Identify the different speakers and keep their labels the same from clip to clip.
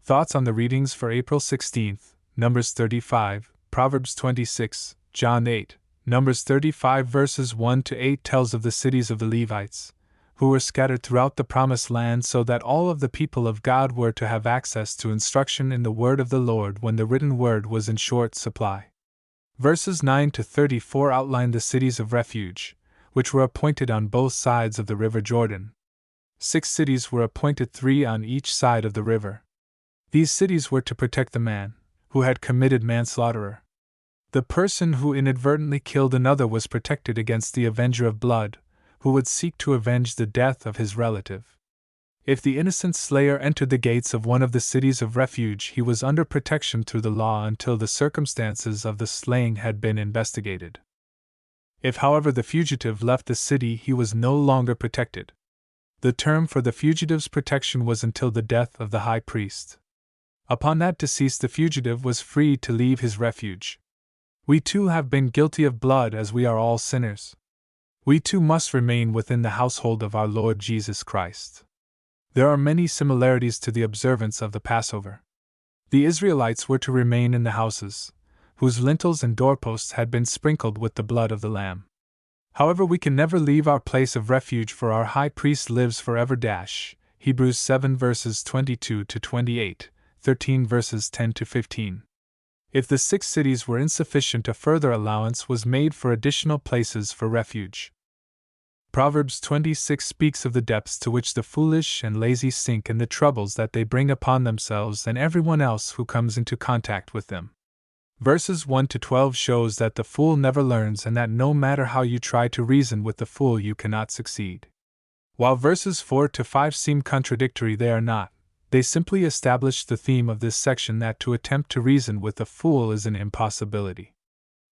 Speaker 1: Thoughts on the readings for April 16th, Numbers 35, Proverbs 26, John 8. Numbers 35 verses 1 to 8 tells of the cities of the Levites, who were scattered throughout the Promised Land so that all of the people of God were to have access to instruction in the word of the Lord when the written word was in short supply. Verses 9 to 34 outline the cities of refuge, which were appointed on both sides of the river Jordan. 6 cities were appointed, 3 on each side of the river. These cities were to protect the man who had committed manslaughter. The person who inadvertently killed another was protected against the avenger of blood, who would seek to avenge the death of his relative. If the innocent slayer entered the gates of one of the cities of refuge, he was under protection through the law until the circumstances of the slaying had been investigated. If, however, the fugitive left the city, he was no longer protected. The term for the fugitive's protection was until the death of the high priest. Upon that decease, the fugitive was free to leave his refuge. We too have been guilty of blood, as we are all sinners. We too must remain within the household of our Lord Jesus Christ. There are many similarities to the observance of the Passover. The Israelites were to remain in the houses, whose lintels and doorposts had been sprinkled with the blood of the Lamb. However, we can never leave our place of refuge, for our high priest lives forever. Hebrews 7 verses 22 to 28, 13 verses 10 to 15. If the 6 cities were insufficient, a further allowance was made for additional places for refuge. Proverbs 26 speaks of the depths to which the foolish and lazy sink and the troubles that they bring upon themselves and everyone else who comes into contact with them. Verses 1 to 12 shows that the fool never learns and that no matter how you try to reason with the fool, you cannot succeed. While verses 4 to 5 seem contradictory, they are not. They simply establish the theme of this section, that to attempt to reason with a fool is an impossibility.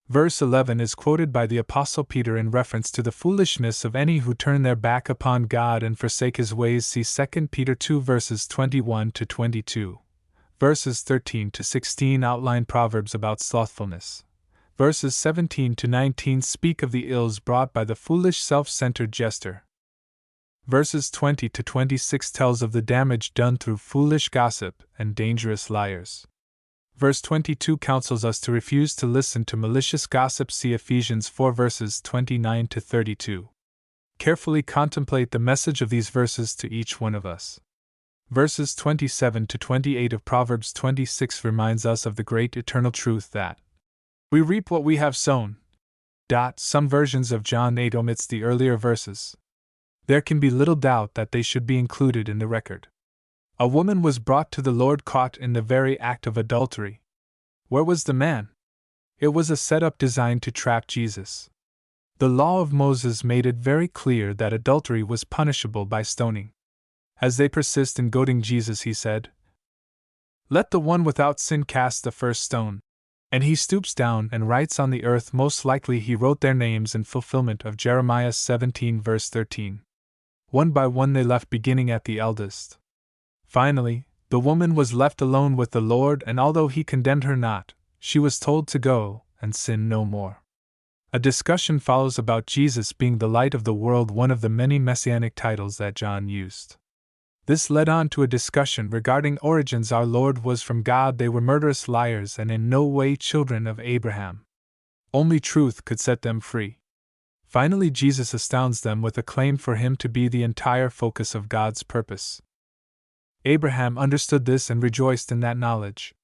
Speaker 1: Verse 11 is quoted by the Apostle Peter in reference to the foolishness of any who turn their back upon God and forsake His ways. See 2 Peter 2 verses 21 to 22. Verses 13 to 16 outline Proverbs about slothfulness. Verses 17 to 19 speak of the ills brought by the foolish self-centered jester. Verses 20 to 26 tells of the damage done through foolish gossip and dangerous liars. Verse 22 counsels us to refuse to listen to malicious gossip. See Ephesians 4 verses 29 to 32. Carefully contemplate the message of these verses to each one of us. Verses 27 to 28 of Proverbs 26 reminds us of the great eternal truth that we reap what we have sown. Some versions of John 8 omits the earlier verses. There can be little doubt that they should be included in the record. A woman was brought to the Lord caught in the very act of adultery. Where was the man? It was a setup designed to trap Jesus. The law of Moses made it very clear that adultery was punishable by stoning. As they persist in goading Jesus, he said, "Let the one without sin cast the first stone." And he stoops down and writes on the earth. Most likely he wrote their names in fulfillment of Jeremiah 17 verse 13. One by one they left, beginning at the eldest. Finally, the woman was left alone with the Lord, and although he condemned her not, she was told to go and sin no more. A discussion follows about Jesus being the light of the world, one of the many Messianic titles that John used. This led on to a discussion regarding origins. Our Lord was from God. They were murderous liars and in no way children of Abraham. Only truth could set them free. Finally, Jesus astounds them with a claim for him to be the entire focus of God's purpose. Abraham understood this and rejoiced in that knowledge.